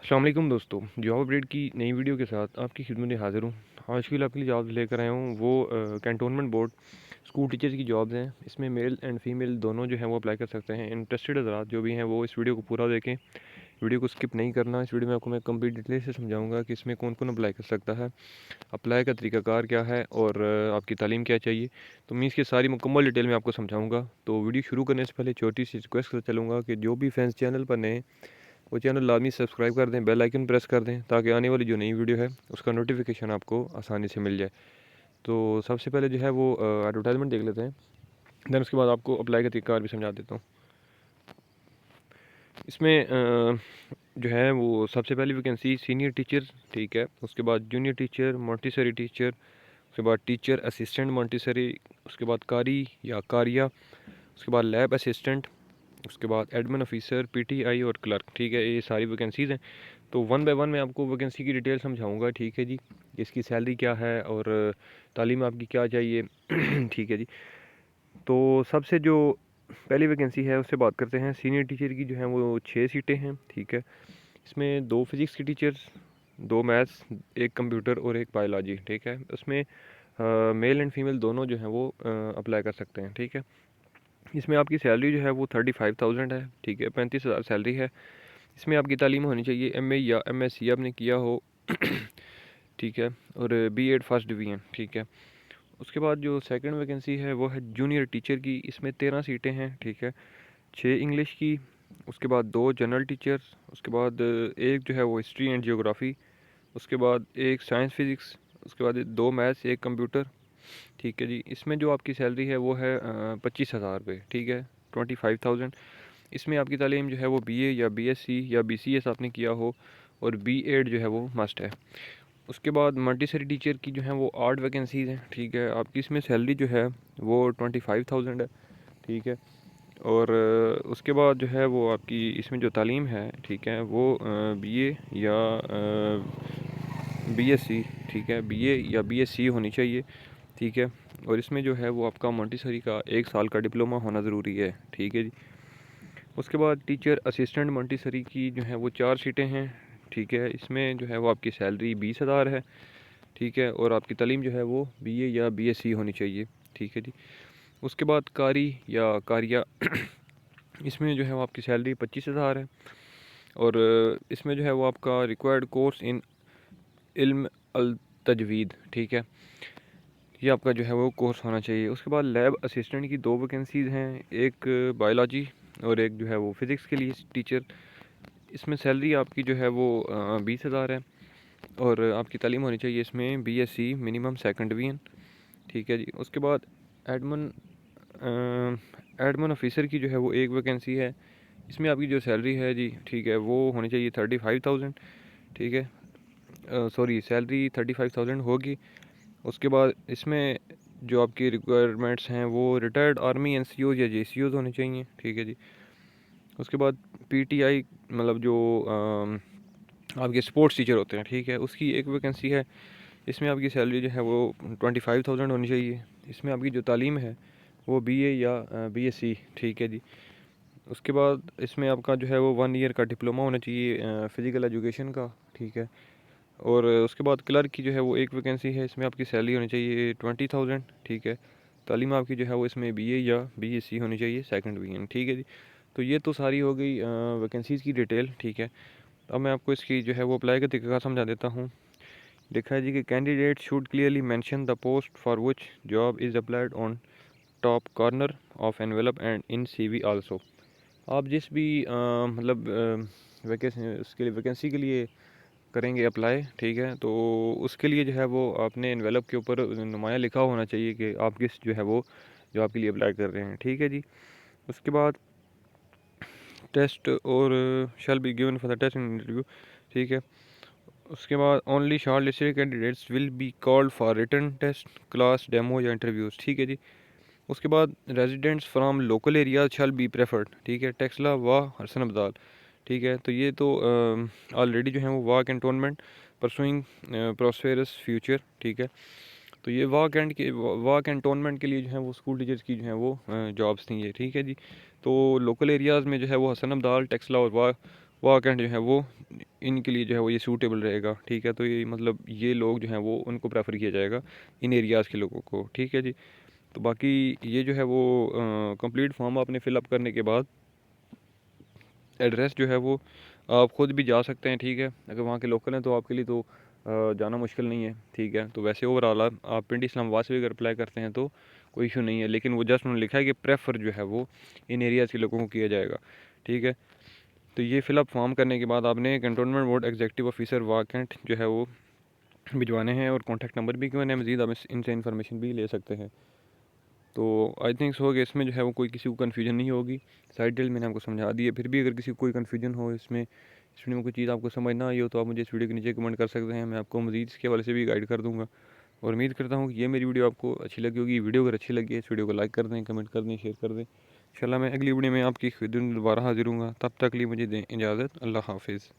अस्सलाम वालेकुम दोस्तों, जॉब अपडेट की नई वीडियो के साथ आपकी खिदमत में हाज़िर हूँ। आज के लिए आपके लिए जॉब लेकर आया हूँ वो कैंटोनमेंट बोर्ड स्कूल टीचर्स की जॉब्स हैं। इसमें मेल एंड फीमेल दोनों जो हैं वो अप्लाई कर सकते हैं। इंटरेस्टेड हज़रात जो भी हैं वो इस वीडियो को पूरा देखें, वीडियो को स्किप नहीं करना। इस वीडियो में आपको मैं कंप्लीट डिटेल से समझाऊंगा कि इसमें कौन कौन अप्लाई कर सकता है, अप्लाई का तरीकाकार क्या है और आपकी तालीम क्या चाहिए। तो मैं इसकी सारी मुकम्मल डिटेल में आपको समझाऊँगा। तो वीडियो शुरू करने से पहले छोटी सी रिक्वेस्ट करता चलूँगा कि जो भी फैंस चैनल पर नए वो चैनल लाजमी सब्सक्राइब कर दें, बेल आइकन प्रेस कर दें ताकि आने वाली जो नई वीडियो है उसका नोटिफिकेशन आपको आसानी से मिल जाए। तो सबसे पहले जो है वो एडवर्टाइजमेंट देख लेते हैं, देन उसके बाद आपको अप्लाई का तरीका भी समझा देता हूँ। इसमें जो है वो सबसे पहली वैकेंसी सीनियर टीचर, ठीक है। उसके बाद जूनियर टीचर, मॉन्टेसरी टीचर, उसके बाद टीचर असिस्टेंट मॉन्टेसरी, उसके बाद कारी या कारिया, उसके बाद लैब असिस्टेंट, उसके बाद एडमिन ऑफिसर, पीटीआई और क्लर्क, ठीक है। ये सारी वैकेंसीज़ हैं। तो वन बाय वन मैं आपको वैकेंसी की डिटेल समझाऊंगा, ठीक है जी। इसकी सैलरी क्या है और तालीम आपकी क्या चाहिए ठीक है जी। तो सबसे जो पहली वैकेंसी है उससे बात करते हैं। सीनियर टीचर की जो है वो 6 सीटें हैं, ठीक है। इसमें 2 फिज़िक्स की टीचर्स, 2 मैथ्स, 1 कंप्यूटर और 1 बायोलॉजी, ठीक है। उसमें मेल एंड फीमेल दोनों जो हैं वो अप्लाई कर सकते हैं, ठीक है। इसमें आपकी सैलरी जो है वो 35,000 है, ठीक है। 35,000 सैलरी है। इसमें आपकी तालीम होनी चाहिए एमए या एमएससी आपने किया हो ठीक है, और बीएड फर्स्ट डिवीज़न, ठीक है। उसके बाद जो सेकंड वैकेंसी है वो है जूनियर टीचर की। इसमें 13 सीटें हैं, ठीक है। 6 इंग्लिश की, उसके बाद 2 जनरल टीचर्स, उसके बाद एक जो है वो हिस्ट्री एंड जियोग्राफी, उसके बाद एक साइंस फिज़िक्स, उसके बाद 2 मैथ्स, 1 कंप्यूटर, ठीक है जी। इसमें जो आपकी सैलरी है वो है 25,000 रुपये, ठीक है, 25,000। इसमें आपकी तालीम जो है वो बीए या बीएससी या बीसीएस आपने किया हो और बीएड जो है वो मस्ट है। उसके बाद मॉन्टेसरी टीचर की जो है वो 8 वैकेंसीज़ हैं, ठीक है। आपकी इसमें सैलरी जो है वो 25,000 है, ठीक है। और उसके बाद जो है वो आपकी इसमें जो तालीम है, ठीक है, वो बीए या बीएससी, ठीक है, बीए या बीएससी होनी चाहिए, ठीक है। और इसमें जो है वो आपका मॉन्टेसरी का 1 साल का डिप्लोमा होना ज़रूरी है, ठीक है जी। उसके बाद टीचर असिस्टेंट मॉन्टेसरी की जो है वो 4 सीटें हैं, ठीक है। इसमें जो है वो आपकी सैलरी 20,000 है, ठीक है। और आपकी तालीम जो है वो बीए या बीएससी होनी चाहिए, ठीक है जी। उसके बाद कारी या कारिया इसमें जो है वो आपकी सैलरी 25,000 है। और इसमें जो है वो आपका रिक्वायर्ड कोर्स इन इल्म अल तजवीद, ठीक है। ये आपका जो है वो कोर्स होना चाहिए। उसके बाद लैब असिस्टेंट की 2 वैकेंसीज़ हैं, एक बायोलॉजी और एक जो है वो फ़िज़िक्स के लिए टीचर। इसमें सैलरी आपकी जो है वो 20,000 है और आपकी तालीम होनी चाहिए इसमें बीएससी मिनिमम सेकंड डिवीज़न, ठीक है जी। उसके बाद एडमिन एडमिन ऑफिसर की जो है वो 1 वैकेंसी है। इसमें आपकी जो सैलरी है जी, ठीक है, वो होनी चाहिए 35,000, ठीक है। सॉरी, सैलरी 35,000 होगी। उसके बाद इसमें जो आपकी रिक्वायरमेंट्स हैं वो रिटायर्ड आर्मी एनसीओज या जेसीओज होने चाहिए, ठीक है जी। उसके बाद पीटीआई मतलब जो आपके स्पोर्ट्स टीचर होते हैं, ठीक है, उसकी 1 वैकेंसी है। इसमें आपकी सैलरी जो है वो 25,000 होनी चाहिए। इसमें आपकी जो तालीम है वो बीए या बीएससी, ठीक है जी। उसके बाद इसमें आपका जो है वो 1 ईयर का डिप्लोमा होना चाहिए फ़िज़िकल एजुकेशन का, ठीक है। और उसके बाद क्लर्क की जो है वो 1 वैकेंसी है। इसमें आपकी सैलरी होनी चाहिए 20,000, ठीक है। तालीम आपकी जो है वो इसमें बीए या बीएससी होनी चाहिए सेकंड डिवीज़न, ठीक है जी। तो ये तो सारी हो गई वैकेंसीज़ की डिटेल, ठीक है। अब मैं आपको इसकी जो है वो अप्लाई का तरीका समझा देता हूँ। लिखा है जी कि candidate should clearly mention the post for which job is applied on top corner of envelope and in CV also. आप जिस भी मतलब वैकेंसी उसके लिए वैकेंसी के लिए करेंगे अप्लाई, ठीक है, तो उसके लिए जो है वो आपने एनवेलप के ऊपर नुमाया लिखा होना चाहिए कि आप किस जो है वो जॉब के लिए अप्लाई कर रहे हैं, ठीक है जी। उसके बाद टेस्ट और shall be given for the test interview, ठीक है। उसके बाद only short listed candidates will be called for written test, class, demo या इंटरव्यूज़, ठीक है जी। उसके बाद residents from local area shall be preferred, ठीक है, टेक्सला व हसन अब्दाल, ठीक है। तो ये तो ऑलरेडी जो है वो वाह कैंटोनमेंट परसुइंग प्रॉस्पेरस फ्यूचर, ठीक है। तो ये वाह कैंटोनमेंट के लिए जो है वो स्कूल टीचर्स की जो है वो जॉब्स थी ये, ठीक है जी। तो लोकल एरियाज़ में जो है वो हसन अब्दाल, टेक्सला और वाह कैंट जो है वो इनके लिए जो है वो ये सूटेबल रहेगा, ठीक है। तो ये मतलब ये लोग जो हैं वो उनको प्रेफर किया जाएगा, इन एरियाज़ के लोगों को, ठीक है जी। तो बाकी ये जो है वो कंप्लीट फॉर्म आपने फिलअप करने के बाद एड्रेस जो है वो आप ख़ुद भी जा सकते हैं, ठीक है। अगर वहाँ के लोकल हैं तो आपके लिए तो जाना मुश्किल नहीं है, ठीक है। तो वैसे ओवरऑल आप पिंडी इस्लामाबाद से भी अगर अप्लाई करते हैं तो कोई इशू नहीं है, लेकिन वो जस्ट उन्होंने लिखा है कि प्रेफर जो है वो इन एरियाज़ के लोगों को किया जाएगा, ठीक है। तो ये फिलअप फॉर्म करने के बाद आपने cantonment board executive officer Wah Cantt जो है वो भिजवाने हैं, और कॉन्टैक्ट नंबर भी क्यों है, मज़ीद आप इनसे इन्फॉर्मेशन भी ले सकते हैं। तो आई थिंक सो कि इसमें जो है वो कोई किसी को कन्फ्यूजन नहीं होगी। साइड डिटेल मैंने आपको समझा दी है। फिर भी अगर किसी को कोई कन्फ्यूजन हो इसमें, इस वीडियो में कोई चीज़ आपको समझ ना आई हो, तो आप मुझे इस वीडियो के नीचे कमेंट कर सकते हैं, मैं आपको मज़ीद इसके हवाले से भी गाइड कर दूँगा। और उम्मीद करता हूँ कि ये मेरी वीडियो आपको अच्छी लगी होगी। वीडियो अगर अच्छी लगी है इस वीडियो को लाइक कर दें, कमेंट कर दें, शेयर कर दें। इंशाल्लाह मैं अगली वीडियो में आपकी खिदमत में दोबारा हाजिर हूँगा। तब तक के लिए मुझे दें इजाज़त। अल्लाह हाफ़िज़।